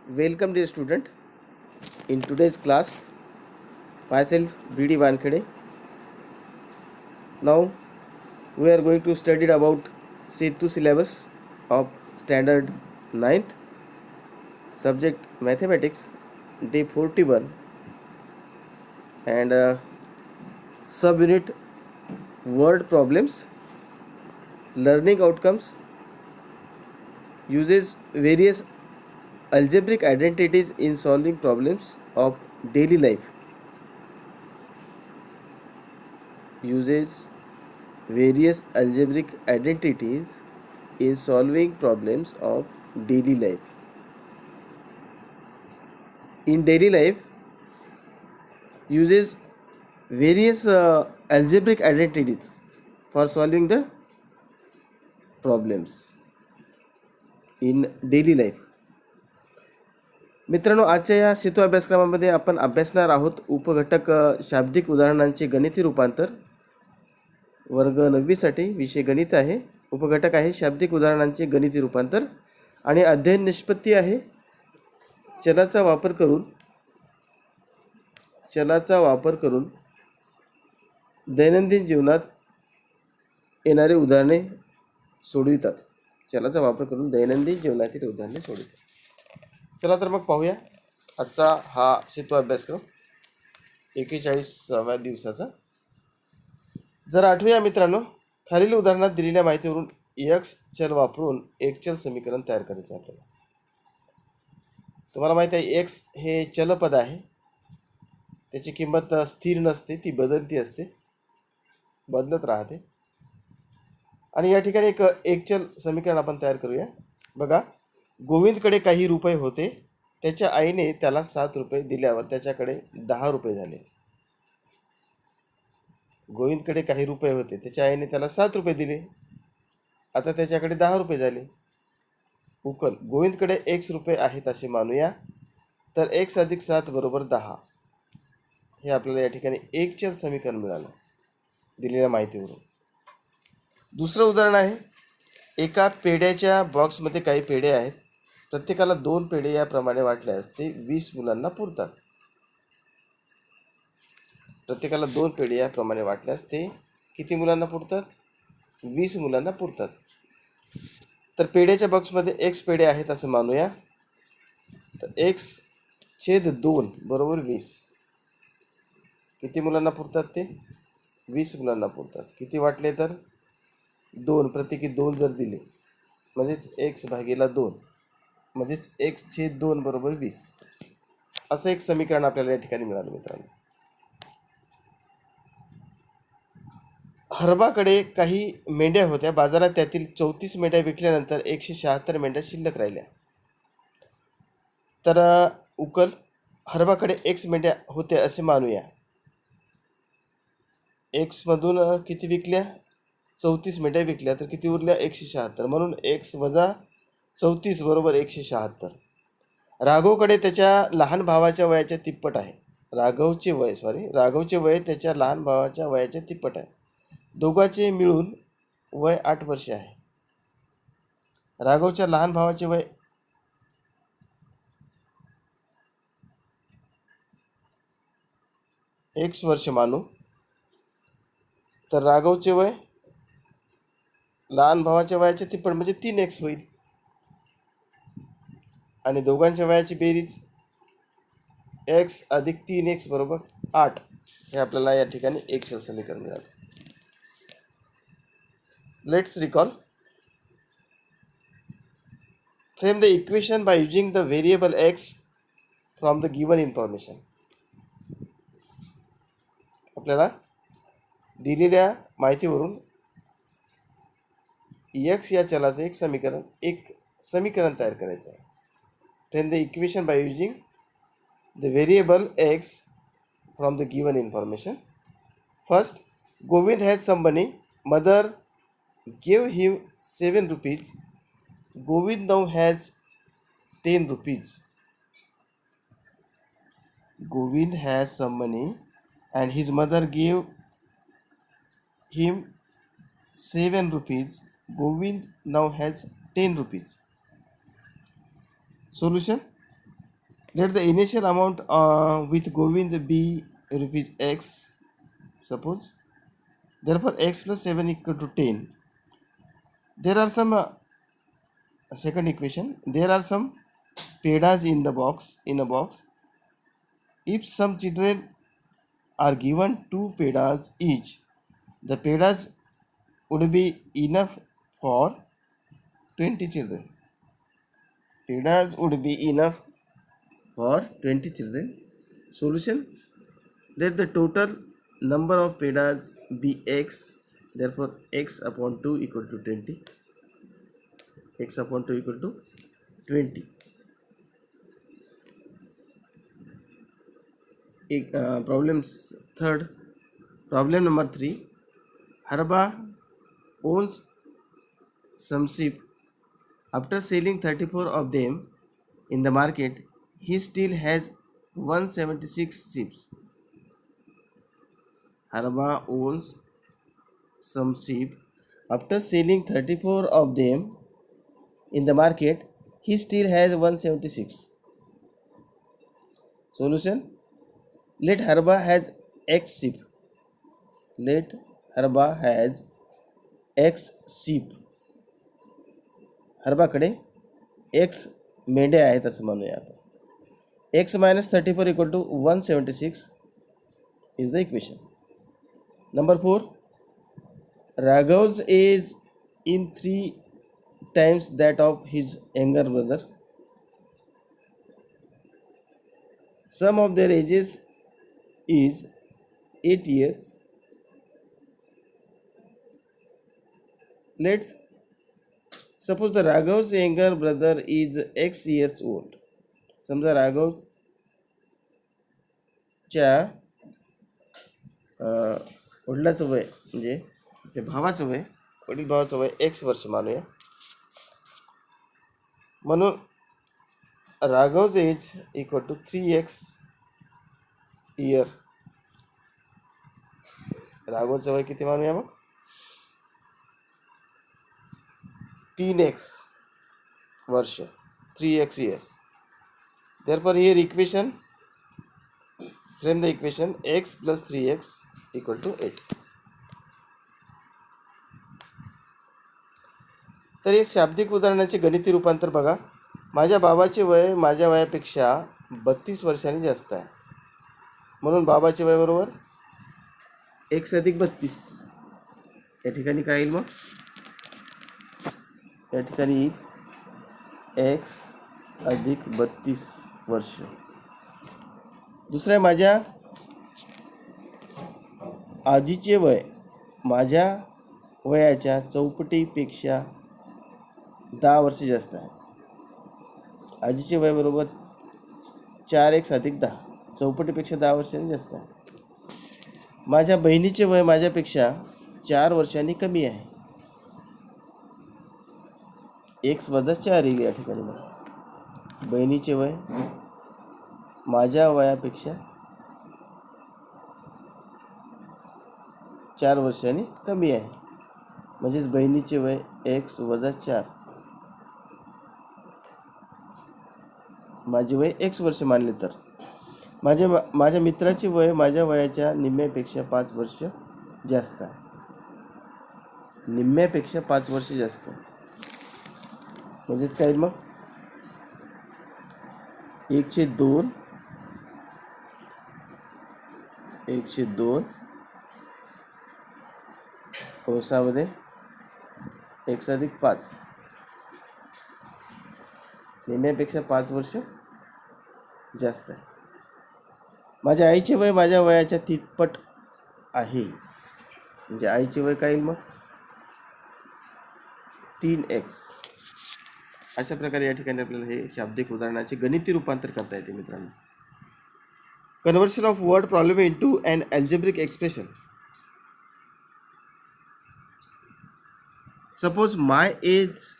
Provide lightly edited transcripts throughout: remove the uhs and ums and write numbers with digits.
Welcome dear student. In today's class, myself B.D. Wankhede. Now we are going to study about Setu syllabus of standard 9th, subject mathematics, day 41 and subunit word problems, learning outcomes, uses various algebraic identities in solving problems of daily life. Uses various algebraic identities in solving problems of daily life. In daily life, uses various algebraic identities for solving the problems in daily life. मित्रांनो, आजच्या या सेतू अभ्यासक्रमामध्ये आपण अभ्यासणार आहोत उपघटक शाब्दिक उदाहरणांचे गणिती रूपांतर. वर्ग 9 साठी विषय गणित आहे. उपघटक आहे शाब्दिक उदाहरणांचे गणिती रूपांतर आणि अध्ययन निष्पत्ती आहे चलाचा वापर करून दैनंदिन जीवनात येणारे उदाहरणे सोडवितात. चलाचा वापर करून दैनंदिन जीवनातील उदाहरणे सोडवितात. चला तर मग पाहूया आजचा हा सेतू अभ्यासक्रम 41व्या दिवसाचा. जर आठवूया मित्रांनो, खालील उदाहरणात दिलेल्या माहितीवरून x चल वापरून एक चल समीकरण तयार करायचं आपल्याला. तुम्हाला माहिती आहे x हे चलपद आहे. त्याची किंमत स्थिर नसते, ती बदलती असते, बदलत राहते. आणि या ठिकाणी एक चल समीकरण आपण तयार करूया. बघा, गोविंदकडे काही रुपये होते. त्याच्या आईने त्याला 7 रुपये दिल्यावर त्याच्याकडे 10 रुपये झाले. गोविंदकडे काही रुपये होते, त्याच्या आईने त्याला 7 रुपये दिले, आता त्याच्याकडे 10 रुपये झाले. उकल, गोविंदकडे x रुपये आहेत असे मानूया, तर x अधिक 7 बरोबर 10 हे आपल्याला या ठिकाणी एक चल समीकरण मिळालं दिलेल्या माहितीवरून. दुसरं उदाहरण आहे, एका पेढ्याच्या बॉक्समध्ये काही पेढे आहेत. प्रत्येकाला 2 पेढे याप्रमाणे वाटल्यास ते 20 मुलांना पुरतात. प्रत्येकाला 2 पेढे याप्रमाणे वाटल्यास ते किती मुलांना पुरतात? 20 मुलांना पुरतात. तर पेढ्याच्या बॉक्समध्ये x पेढे आहेत असं मानूया, तर x/2 बरोबर 20 किती मुलांना पुरतात? ते 20 मुलांना पुरतात. किती वाटले? तर 2. प्रत्येकी 2 जर दिले म्हणजेच x/2 म्हणजेच x/2 बरोबर 20 असं एक समीकरण आपल्याला या ठिकाणी मिळालं मित्रांनो. हरबाकडे काही मेंढ्या होत्या. बाजारात त्यातील 34 मेंढ्या विकल्यानंतर 176 मेंढ्या शिल्लक राहिल्या. तर उकल, हरबाकडे x मेंढ्या होत्या असे मानूया. x मधून किती विकल्या? 34 मेंढ्या विकल्या, तर किती उरल्या? 176. म्हणून x - 34 बरोबर 176. राघवकडे त्याच्या लहान भावाच्या वयाच्या तिप्पट आहे. राघवचे वय त्याच्या लहान भावाच्या वयाच्या तिप्पट आहे. दोघांचे मिळून वय 8 वर्षे आहे. राघवच्या लहान भावाचे वय x वर्ष मानू, तर राघवचे वय लहान भावाच्या वयाचे तिप्पट म्हणजे 3x होईल. आणि दोघांच्या वयाची बेरीज x अधिक 3x बरोबर 8 हे आपल्याला या ठिकाणी एक चल समीकरण मिळाले. Let's recall. Frame the equation by using the variable x from the given information. आपल्याला दिलेल्या माहितीवरून x या चलाचं एक समीकरण तयार करायचं आहे. Frame the equation by using the variable x from the given information. First, Govind has some money. Mother gave him 7 rupees. Govind now has 10 rupees. Govind has some money and his mother gave him 7 rupees. Govind now has 10 rupees. Solution. Let the initial amount with Govind be rupees x, suppose. Therefore x plus 7 equal to 10. There are some second equation, there are some pedas in the box, in a box. If some children are given 2 pedas each, the pedas would be enough for 20 children. Pedas would be enough for 20 children. Solution: let the total number of pedas be x. Therefore x upon 2 equal to 20. X upon 2 equal to 20. Problems third. Problem number 3. Harba owns some sheep. After selling 34 of them in the market, he still has 176 sheep. Harba owns some sheep. After selling 34 of them in the market, he still has 176. Solution: let Harba has x sheep. Let Harba has x sheep. हरबाकडे x मेंढ्या आहेत असं म्हणूया आपण. X minus 34 equal to 176 is the equation. Number 4. Raghav's age in 3 times that of his younger brother. Sum of their ages is 8 years. Let's suppose the Raghav's younger brother is x years old. समजा राघवच्या वडिलाचं वय म्हणजे त्या भावाचं वय, वडील भावाचं वय x वर्ष मानूया. म्हणून Raghav's age equal to 3x year. राघवचं वय किती मानूया मग? 3x वर्ष, 3x years. Therefore here equation, frame the equation x plus 3x equal to 8. तर हे शाब्दिक उदाहरणाचे गणिती रूपांतर बघा. माझ्या बाबाचे वय माझ्या वयापेक्षा 32 वर्षांनी जास्त आहे. म्हणून बाबाचे वय बरोबर x अधिक 32. या ठिकाणी काय येईल मग? या ठिकाणी x अधिक 32 वर्ष. दुसरं आहे माझ्या आजीचे वय माझ्या वयाच्या चौपटीपेक्षा 10 वर्ष जास्त आहे. आजीचे वय बरोबर 4x अधिक 10, चौपटीपेक्षा 10 वर्षांनी जास्त आहे. माझ्या बहिणीचे वय माझ्यापेक्षा 4 वर्षांनी कमी आहे. x वजा 4 येईल या ठिकाणी. बहिणीचे वय माझ्या वयापेक्षा 4 वर्षांनी कमी आहे. म्हणजेच बहिणीचे वय x वजा 4. माझे वय x वर्ष मानले तर माझ्या मित्राचे वय माझ्या वयाच्या निम्म्यापेक्षा 5 वर्ष जास्त आहे. निम्म्यापेक्षा 5 वर्ष जास्त आहे. म्हणजेच काय मग 1/2 कंसामध्ये x अधिक 5, निम्म्यापेक्षा 5 वर्ष जास्त आहे. माझ्या आईचे वय माझ्या वयाच्या तिप्पट आहे. म्हणजे आईचे वय काय येईल मग 3x. अशा प्रकारे या ठिकाणी आपल्याला हे शाब्दिक उदाहरणाचे गणिती रूपांतर करता येते मित्रांनो. Conversion of word problem into an algebraic expression. Suppose my age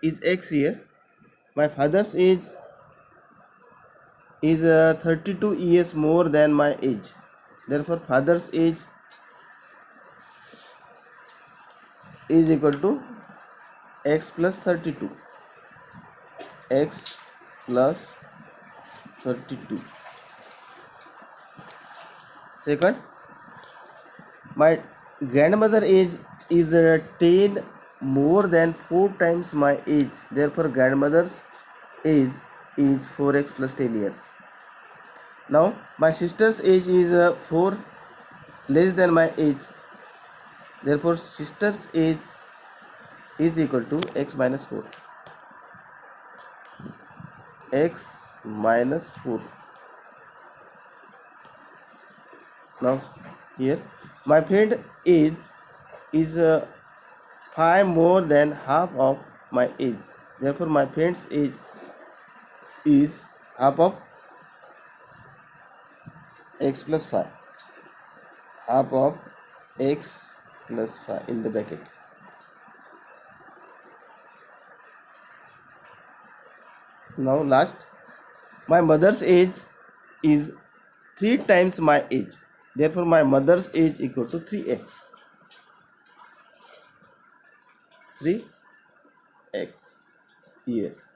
is x year. My father's age is 32 years more than my age. Therefore father's age is equal to x plus 32. X plus 32. Second, my grandmother age is 10 more than 4 times my age. Therefore, grandmother's age is 4x plus 10 years. Now, my sister's age is 4 less than my age. Therefore, sister's age is equal to x minus 4. X minus 4. Now, here, my friend age is 5 more than half of my age. Therefore, my friend's age is half of x plus 5. Half of x plus 5 in the bracket. Now last, my mother's age is 3 times my age. Therefore, my mother's age equal to 3x. 3x years.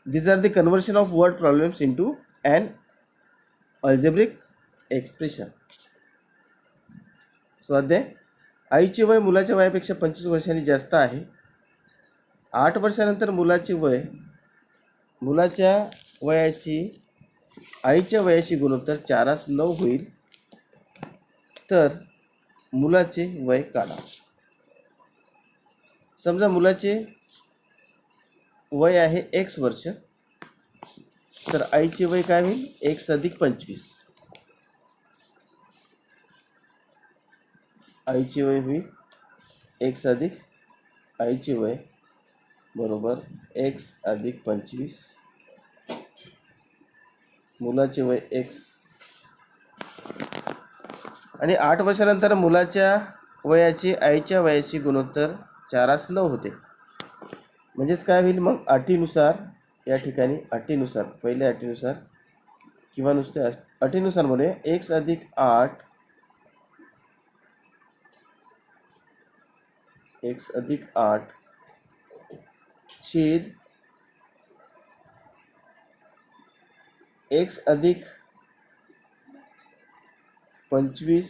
These are the conversion of word problems into an algebraic expression. स्वाध्याय, आईचे वय मुलाच्या वयापेक्षा 25 वर्षांनी जास्त आहे. 8 वर्षानंतर मुलाच्या वयाची आईच्या वयाशी गुणोत्तर 4:9 होईल, तर मुलाचे वय काढा. समजा मुलाचे वय आहे x वर्ष, तर आईचे वय काय होईल? x अधिक 25. आईचे वय होईल x अधिक आईचे वय बरोबर x अधिक 25. मुलाचे वय x आणि 8 वर्षानंतर मुलाच्या वयाची आईच्या वयाची गुणोत्तर 4:9 होते. म्हणजेच काय होईल मग? अटीनुसार या ठिकाणी अटीनुसार पहिल्या अटीनुसार किंवा नुसत्या अटीनुसार म्हणूया x अधिक 8 x अधिक 8 छेद x अधिक 25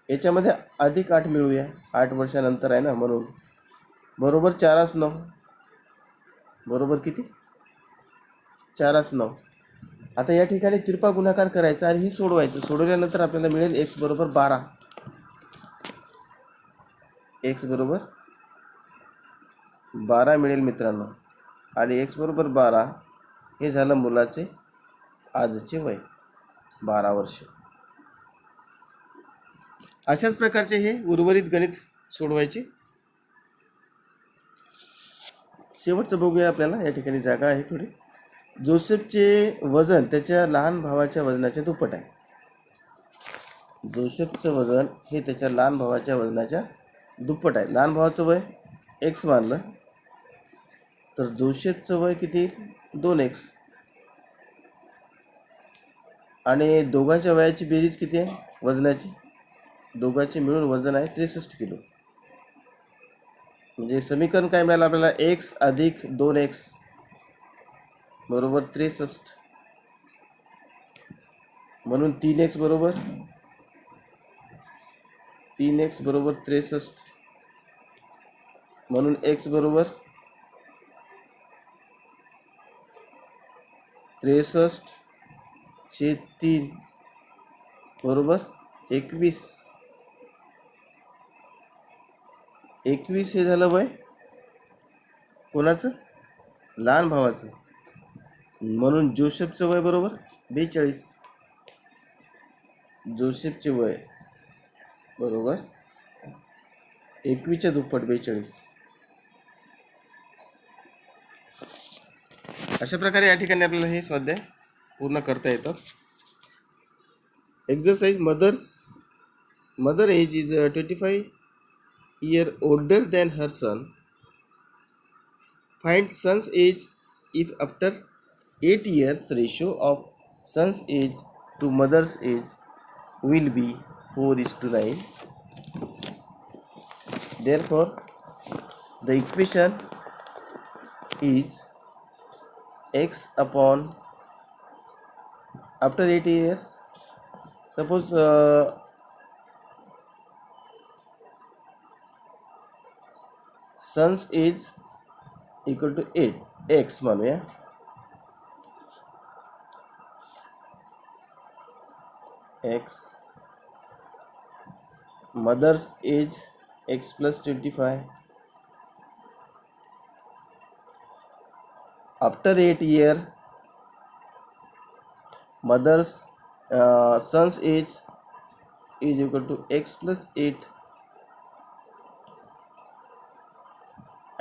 याच्यामध्ये अधिक 8 मिळूया. 8 वर्षानंतर आहे ना, म्हणून बरोबर 4:9. बरोबर किती? 4:9. आता या ठिकाणी तिरपा गुणाकार करायचा आणि ही सोडवायचं. सोडवल्यानंतर आपल्याला मिळेल x बरोबर 12. x बरोबर 12 मिळेल मित्रांनो. आणि x बरोबर 12 हे झालं मुलाचे आजचे वय 12 वर्ष. अशाच प्रकारचे हे उर्वरित गणित सोडवायचे. शेवटचं बघूया. आपल्याला या ठिकाणी जागा आहे थोडी. जोसेफचे वजन त्याच्या लहान भावाच्या वजनाच्या दुप्पट आहे. जोसेफचं वजन हे त्याच्या लहान भावाच्या वजनाच्या दुप्पट आहे. लहान भावाचं वय x मानलं तर जोसेफचं वय किती? 2x. आणि दोघांच्या वयाची बेरीज किती आहे वजनाची? दोघांचे मिळून वजन आहे 63 किलो. म्हणजे समीकरण काय मिळालं आपल्याला? x अधिक 2x बरोबर 63. म्हणून 3x बरोबर 63. म्हणून x बरोबर 63/3 बरोबर 21. 21 हे झालं वय कोणाचं? लहान भावाचं. म्हणून जोसेफचं वय बरोबर 42. जोसेफचे वय बरोबर 21च्या दुप्पट 42. अशा प्रकारे या ठिकाणी आपल्याला हे स्वाध्याय पूर्ण करता येतं. Exercise, mother age is 25 year older than her son. Find son's age if after 8 years ratio of son's age to mother's age will be 4:9. Therefore the equation is x upon after 8 years. Suppose sons is equal to 8 x म्हणूया, x mother's age x plus 25 after 8 year mother's son's age is equal to x plus 8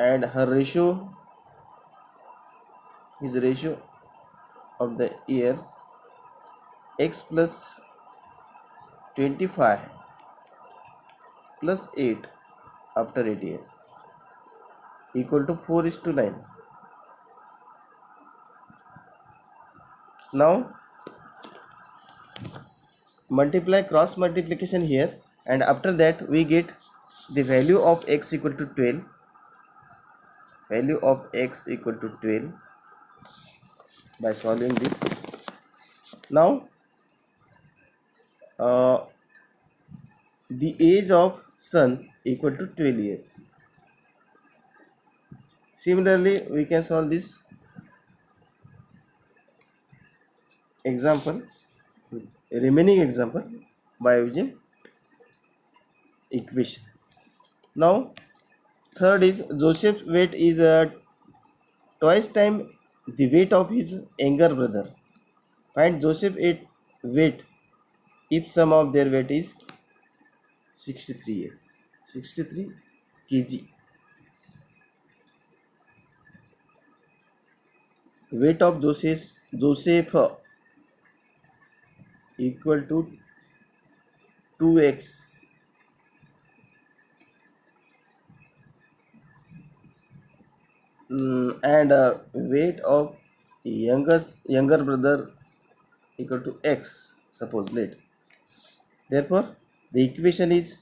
and her ratio is ratio of the years x plus 25 plus 8 after 8 years equal to 4:9. Now multiply cross multiplication here, and after that we get the value of x equal to 12, value of x equal to 12 by solving this. Now the age of son equal to 12 years. Similarly we can solve this example, remaining example, by using equation. Now third is Joseph's weight is twice time the weight of his younger brother. Find Joseph's weight if sum of their weight is 63 years, 63 kg. Weight of Joseph equal to 2x and weight of younger brother equal to x, suppose let. Therefore the equation is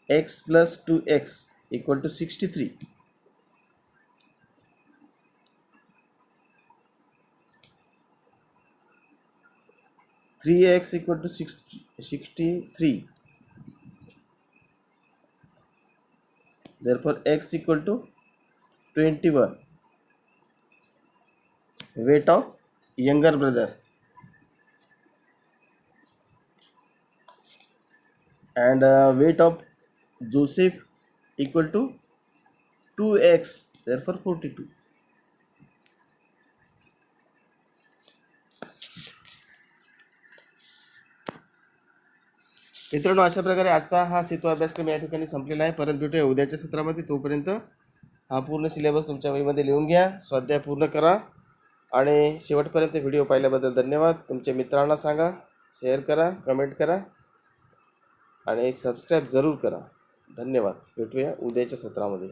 x plus 2x equal to 63. Three x equal to 63. Therefore x equal to 21. Weight of younger brother and weight of Joseph equal to 2x, therefore 42. मित्रांनो, अशा प्रकारे आजचा हा सेतू अभ्यासक्रम या ठिकाणी संपलेला आहे. परत भेटूया उद्याच्या सत्रामध्ये. तोपर्यंत हा पूर्ण सिलेबस तुमच्या वहीमध्ये लिहून घ्या, स्वाध्याय पूर्ण करा आणि शेवटपर्यंत व्हिडिओ पाहिल्याबद्दल धन्यवाद. तुमच्या मित्रांना सांगा, शेअर करा, कमेंट करा आणि सबस्क्राईब जरूर करा. धन्यवाद. भेटूया उद्याच्या सत्रामध्ये.